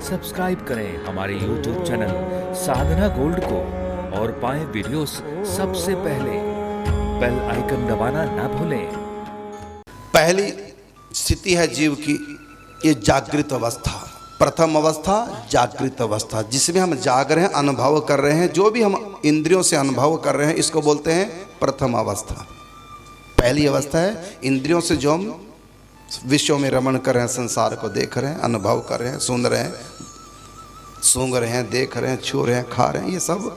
Subscribe करें हमारे YouTube channel साधना gold को और पाएं वीडियोस सबसे पहले। बेल आइकन दबाना ना भूलें। पहली स्थिति है जीव की ये जागृत अवस्था। प्रथम अवस्था जागृत अवस्था, जिसमें हम जाग रहे हैं, अनुभव कर रहे हैं, जो भी हम इंद्रियों से अनुभव कर रहे हैं इसको बोलते हैं प्रथम अवस्था। पहली अवस्था है इंद्रियों से जो हम विश्व में रमण कर रहे हैं, संसार को देख रहे हैं, अनुभव कर रहे हैं, सुन रहे हैं, सूंघ रहे हैं, देख रहे हैं, छू रहे हैं, खा रहे हैं, ये सब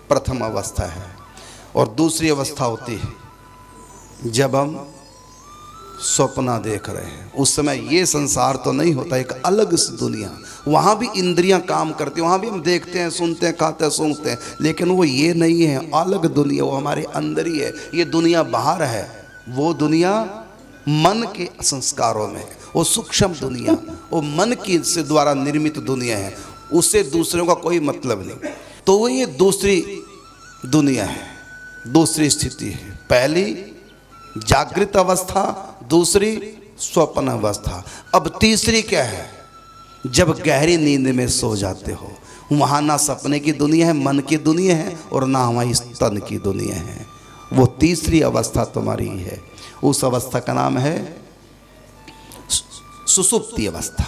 प्रथम अवस्था है। और दूसरी अवस्था होती है जब हम स्वप्न देख रहे हैं। उस समय ये संसार तो नहीं होता, एक अलग दुनिया, वहाँ भी इंद्रियां काम करती हैं, वहाँ भी हम देखते हैं, सुनते हैं, खाते हैं, सूंघते हैं, लेकिन वो ये नहीं है, अलग दुनिया, वो हमारे अंदर ही है। ये दुनिया बाहर है, वो दुनिया मन के संस्कारों में, वो सूक्ष्म दुनिया, वो मन की से द्वारा निर्मित दुनिया है, उससे दूसरों का कोई मतलब नहीं। तो वो ये दूसरी दुनिया है, दूसरी स्थिति है। पहली जागृत अवस्था, दूसरी स्वप्न अवस्था। अब तीसरी क्या है? जब गहरी नींद में सो जाते हो, वहाँ ना सपने की दुनिया है, मन की दुनिया है, और ना हमारी तन की दुनिया है। वो तीसरी अवस्था तुम्हारी है। उस अवस्था का नाम है सुषुप्ति अवस्था।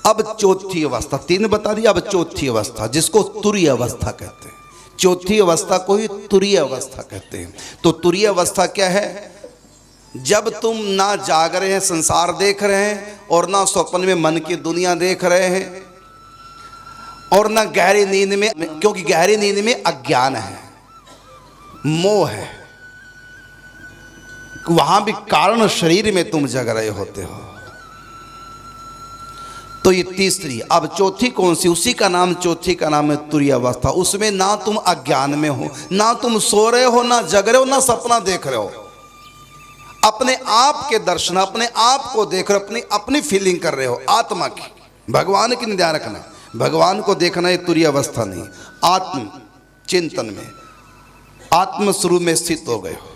अब चौथी अवस्था, तीन बता दी, अब चौथी अवस्था जिसको तुरीय अवस्था कहते हैं। चौथी अवस्था को ही तुरीय अवस्था कहते हैं। तो तुरीय अवस्था क्या है? जब तुम ना जाग रहे हैं, संसार देख रहे हैं, और ना स्वप्न में मन की दुनिया देख रहे हैं, और ना गहरी नींद में, क्योंकि गहरी नींद में अज्ञान है, मोह है, वहां भी कारण शरीर में तुम जग रहे होते हो। तो ये तीसरी। अब चौथी कौन सी? उसी का नाम, चौथी का नाम है तुरीय अवस्था। उसमें ना तुम अज्ञान में हो, ना तुम सो रहे हो, ना जग रहे हो, ना सपना देख रहे हो, अपने आप के दर्शन, अपने आप को देख रहे हो, अपनी फीलिंग कर रहे हो आत्मा की। भगवान की ध्यान रखना, भगवान को देखना ये तुरीय अवस्था नहीं। आत्म चिंतन में, आत्म स्वरूप में स्थित हो गए हो।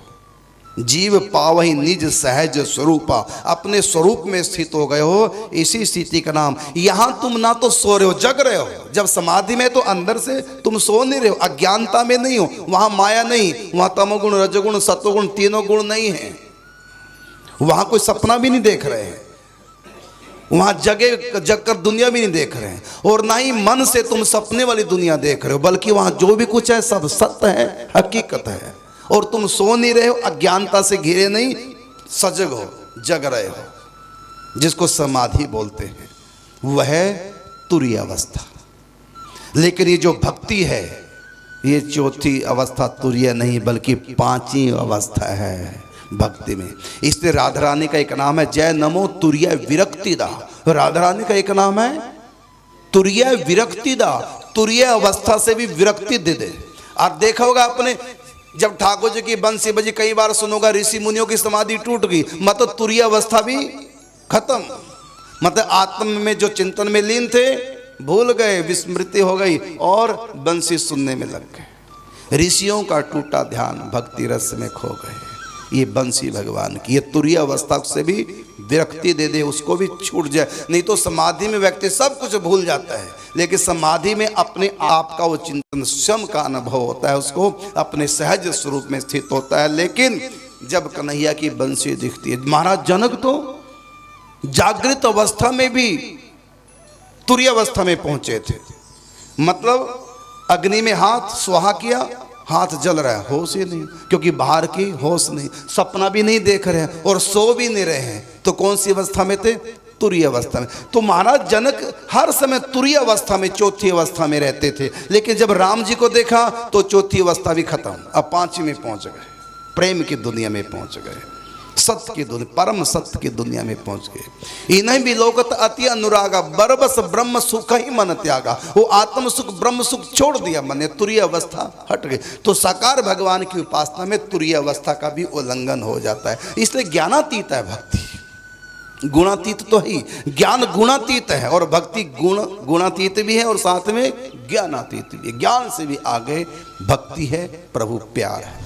जीव पावहि निज सहज स्वरूपा, अपने स्वरूप में स्थित हो गए हो। इसी स्थिति का नाम। यहां तुम ना तो सो रहे हो, जग रहे हो। जब समाधि में तो अंदर से तुम सो नहीं रहे हो, अज्ञानता में नहीं हो, वहां माया नहीं, वहां तमोगुण, रजोगुण, सत्वगुण तीनों गुण नहीं है, वहां कोई सपना भी नहीं देख रहे हैं, वहां जग कर दुनिया भी नहीं देख रहे हैं, और ना ही मन से तुम सपने वाली दुनिया देख रहे हो, बल्कि वहां जो भी कुछ है सब सत्य है, हकीकत है। और तुम सो नहीं रहे हो, अज्ञानता से घिरे नहीं, सजग हो, जग रहे हो, जिसको समाधि बोलते हैं। वह है तुरीय अवस्था। लेकिन ये जो भक्ति है, ये चौथी अवस्था तुरीय नहीं, बल्कि पांचवी अवस्था है भक्ति में। इसलिए राधा रानी का एक नाम है जय नमो तुरीय विरक्तिदा। राधा रानी का एक नाम है तुरीय विरक्तिदा। तुरीय अवस्था से भी विरक्ति दे दे। आप देखा होगा अपने, जब ठाकुर जी की बंसी बजी, कई बार सुनोगा ऋषि मुनियों की समाधि टूट गई, मतलब तुरीय अवस्था भी खत्म। मतलब आत्म में जो चिंतन में लीन थे, भूल गए, विस्मृति हो गई, और बंसी सुनने में लग गए। ऋषियों का टूटा ध्यान भक्ति रस में खो गए। ये बंसी भगवान की, ये तुरीय अवस्था से भी विरक्ति दे दे, उसको भी छूट जाए। नहीं तो समाधि में व्यक्ति सब कुछ भूल जाता है, लेकिन समाधि में अपने आप का वो चिंतन, स्वयं का अनुभव होता है, उसको अपने सहज स्वरूप में स्थित होता है। लेकिन जब कन्हैया की बंसी दिखती है, महाराज जनक तो जागृत अवस्था में भी तुरीय अवस्था में पहुंचे थे। मतलब अग्नि में हाथ स्वाहा किया, हाथ जल रहा है, होश ही नहीं, क्योंकि बाहर की होश नहीं, सपना भी नहीं देख रहे हैं और सो भी नहीं रहे हैं। तो कौन सी अवस्था में थे? तुरीय अवस्था में। तो महाराज जनक हर समय तुरीय अवस्था में, चौथी अवस्था में रहते थे। लेकिन जब राम जी को देखा तो चौथी अवस्था भी खत्म, अब पांचवी में पहुंच गए, प्रेम की दुनिया में पहुंच गए, सत्य की दुनिया, परम सत्य की दुनिया में पहुंच गए। इन्हीं भी लोकत अति अनुरागा, बरबस ब्रह्म सुख ही मन त्यागा। वो आत्म सुख, ब्रह्म सुख छोड़ दिया, मन तुरीय अवस्था हट गई। तो साकार भगवान की उपासना में तुरीय अवस्था का भी उल्लंघन हो जाता है। इसलिए ज्ञानातीत है भक्ति, गुणातीत तो ही, ज्ञान गुणातीत है, और भक्ति गुणातीत भी है, और साथ में ज्ञानातीत भी है। ज्ञान से भी आगे भक्ति है, प्रभु प्यार है।